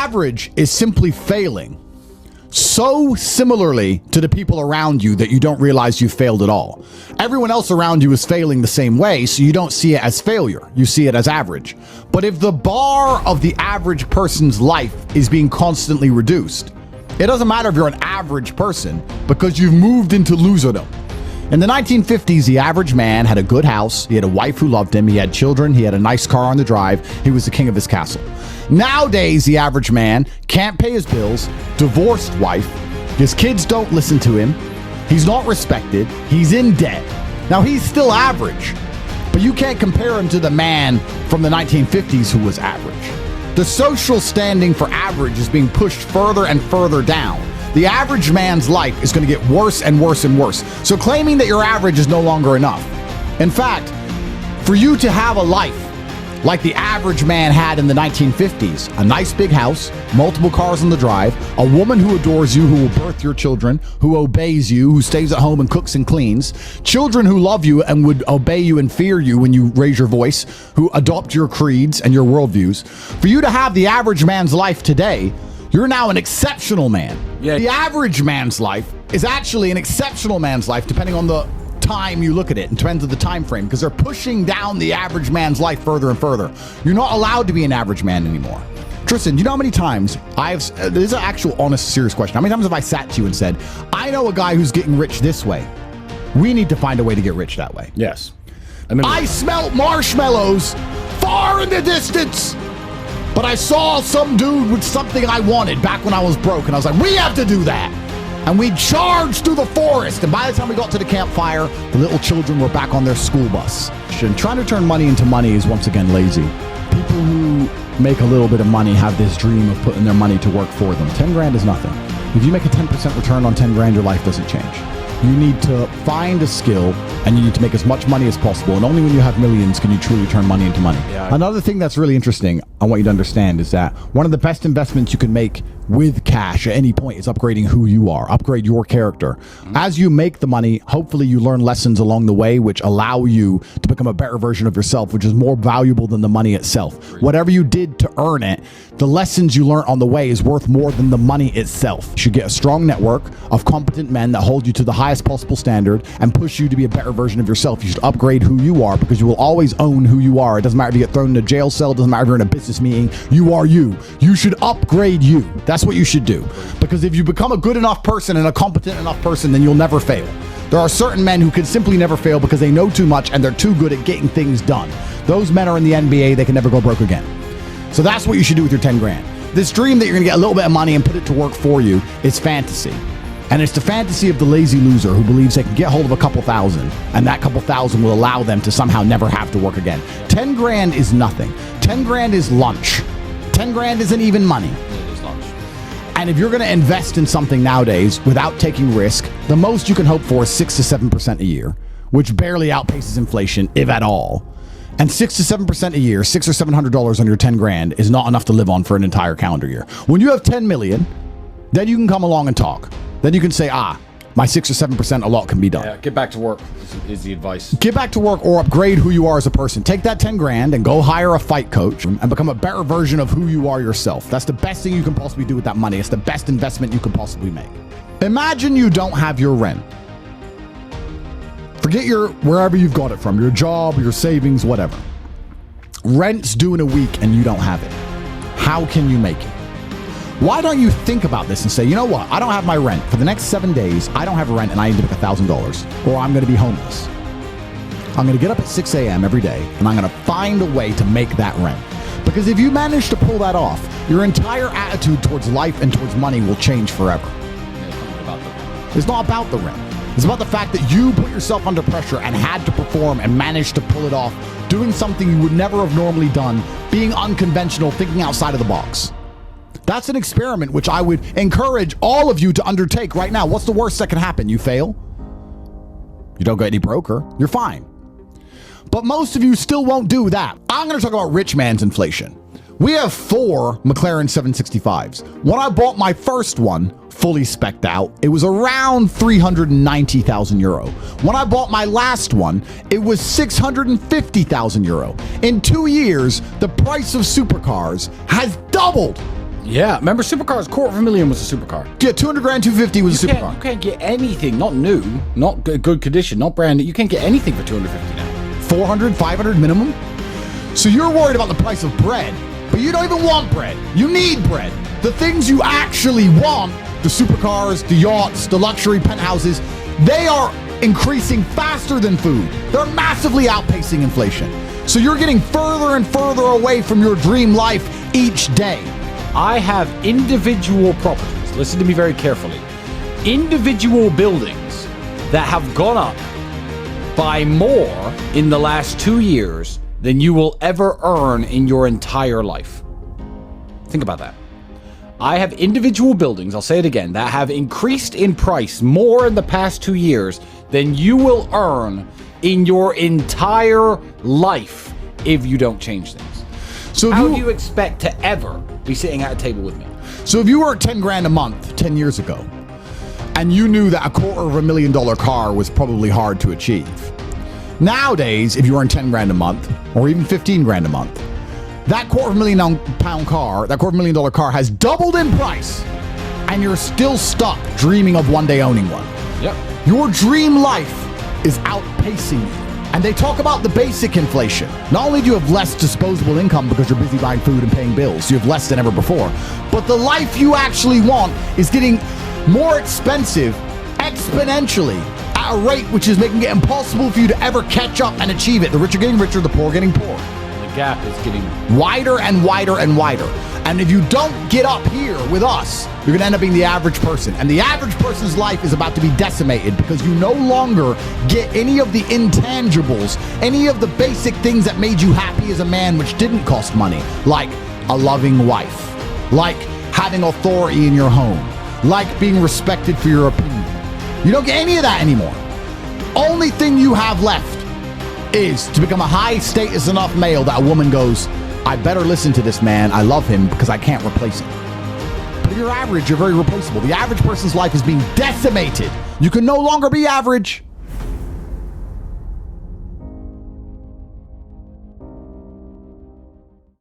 average is simply failing so similarly to the people around you that you don't realize you failed at all. Everyone else around you is failing the same way, so you don't see it as failure. You see it as average. But if the bar of the average person's life is being constantly reduced, it doesn't matter if you're an average person because you've moved into loserdom. In the 1950s, the average man had a good house, he had a wife who loved him, he had children, he had a nice car on the drive, he was the king of his castle. Nowadays, the average man can't pay his bills, divorced wife, his kids don't listen to him, he's not respected, he's in debt. Now, he's still average, but you can't compare him to the man from the 1950s who was average. The social standing for average is being pushed further and further down. The average man's life is going to get worse and worse and worse. So claiming that you're average is no longer enough. In fact, for you to have a life like the average man had in the 1950s, a nice big house, multiple cars on the drive, a woman who adores you, who will birth your children, who obeys you, who stays at home and cooks and cleans, children who love you and would obey you and fear you when you raise your voice, who adopt your creeds and your worldviews. For you to have the average man's life today, you're now an exceptional man. Yeah. The average man's life is actually an exceptional man's life, depending on the time you look at it, in terms of the time frame, because they're pushing down the average man's life further and further. You're not allowed to be an average man anymore. Tristan, do you know how many times this is an actual, honest, serious question. How many times have I sat to you and said, I know a guy who's getting rich this way. We need to find a way to get rich that way. Yes. I smelt marshmallows far in the distance. But I saw some dude with something I wanted back when I was broke, and I was like, we have to do that. And we charged through the forest, and by the time we got to the campfire, the little children were back on their school bus. Trying to turn money into money is once again lazy. People who make a little bit of money have this dream of putting their money to work for them. 10 grand is nothing. If you make a 10% return on 10 grand, your life doesn't change. You need to find a skill, and you need to make as much money as possible. And only when you have millions can you truly turn money into money. Yeah. Another thing that's really interesting, I want you to understand, is that one of the best investments you can make with cash at any point is upgrading who you are, upgrade your character. Mm-hmm. As you make the money, hopefully you learn lessons along the way which allow you to become a better version of yourself, which is more valuable than the money itself. Right. Whatever you did to earn it, the lessons you learn on the way is worth more than the money itself. You should get a strong network of competent men that hold you to the highest possible standard and push you to be a better version of yourself. You should upgrade who you are, because you will always own who you are. It doesn't matter if you get thrown in a jail cell, it doesn't matter if you're in a business meeting, you are you. You should upgrade you. That's what you should do. Because if you become a good enough person and a competent enough person, then you'll never fail. There are certain men who can simply never fail because they know too much and they're too good at getting things done. Those men are in the NBA, they can never go broke again. So that's what you should do with your 10 grand. This dream that you're gonna get a little bit of money and put it to work for you is fantasy. And it's the fantasy of the lazy loser who believes they can get hold of a couple thousand, and that couple thousand will allow them to somehow never have to work again. 10 grand is nothing. 10 grand is lunch. 10 grand isn't even money. And if you're going to invest in something nowadays without taking risk, the most you can hope for is 6 to 7% a year, which barely outpaces inflation, if at all. And 6 to 7% a year, $600 or $700 on your 10 grand is not enough to live on for an entire calendar year. When you have 10 million, then you can come along and talk. Then you can say, my 6 or 7%, a lot can be done. Yeah, get back to work is the advice. Get back to work or upgrade who you are as a person. Take that 10 grand and go hire a fight coach and become a better version of who you are yourself. That's the best thing you can possibly do with that money. It's the best investment you can possibly make. Imagine you don't have your rent. Forget wherever you've got it from, your job, your savings, whatever. Rent's due in a week and you don't have it. How can you make it? Why don't you think about this and say, you know what? I don't have my rent. For the next 7 days, I don't have rent and I need to make $1,000 or I'm going to be homeless. I'm going to get up at 6 a.m. every day and I'm going to find a way to make that rent. Because if you manage to pull that off, your entire attitude towards life and towards money will change forever. It's not about the rent. It's about the fact that you put yourself under pressure and had to perform and managed to pull it off, doing something you would never have normally done, being unconventional, thinking outside of the box. That's an experiment which I would encourage all of you to undertake right now. What's the worst that can happen? You fail. You don't get any broker. You're fine. But most of you still won't do that. I'm going to talk about rich man's inflation. We have 4 McLaren 765s. When I bought my first one, fully spec'd out, it was around 390,000 euro. When I bought my last one, it was 650,000 euro. In 2 years, the price of supercars has doubled. Yeah, remember supercars? $250,000 was a supercar. Yeah, 200 grand, 250 was a supercar. You can't get anything, not new, not good condition, not brand new. You can't get anything for 250 now. 400, 500 minimum? So you're worried about the price of bread, but you don't even want bread. You need bread. The things you actually want, the supercars, the yachts, the luxury penthouses, they are increasing faster than food. They're massively outpacing inflation. So you're getting further and further away from your dream life each day. I have individual properties, listen to me very carefully, individual buildings that have gone up by more in the last 2 years than you will ever earn in your entire life. Think about that. I have individual buildings, I'll say it again, that have increased in price more in the past 2 years than you will earn in your entire life if you don't change things. So how do you expect to ever be sitting at a table with me? So if you were 10 grand a month 10 years ago, and you knew that a $250,000 car was probably hard to achieve, nowadays, if you earn 10 grand a month, or even 15 grand a month, that £250,000 car, that $250,000 car has doubled in price, and you're still stuck dreaming of one day owning one. Yep. Your dream life is outpacing you. And they talk about the basic inflation. Not only do you have less disposable income because you're busy buying food and paying bills, you have less than ever before, but the life you actually want is getting more expensive exponentially at a rate which is making it impossible for you to ever catch up and achieve it. The rich are getting richer, the poor are getting poorer. The gap is getting wider and wider and wider. And if you don't get up here with us, you're going to end up being the average person. And the average person's life is about to be decimated because you no longer get any of the intangibles, any of the basic things that made you happy as a man, which didn't cost money, like a loving wife, like having authority in your home, like being respected for your opinion. You don't get any of that anymore. Only thing you have left is to become a high status enough male that a woman goes, I better listen to this man. I love him because I can't replace him. But if you're average, you're very replaceable. The average person's life is being decimated. You can no longer be average.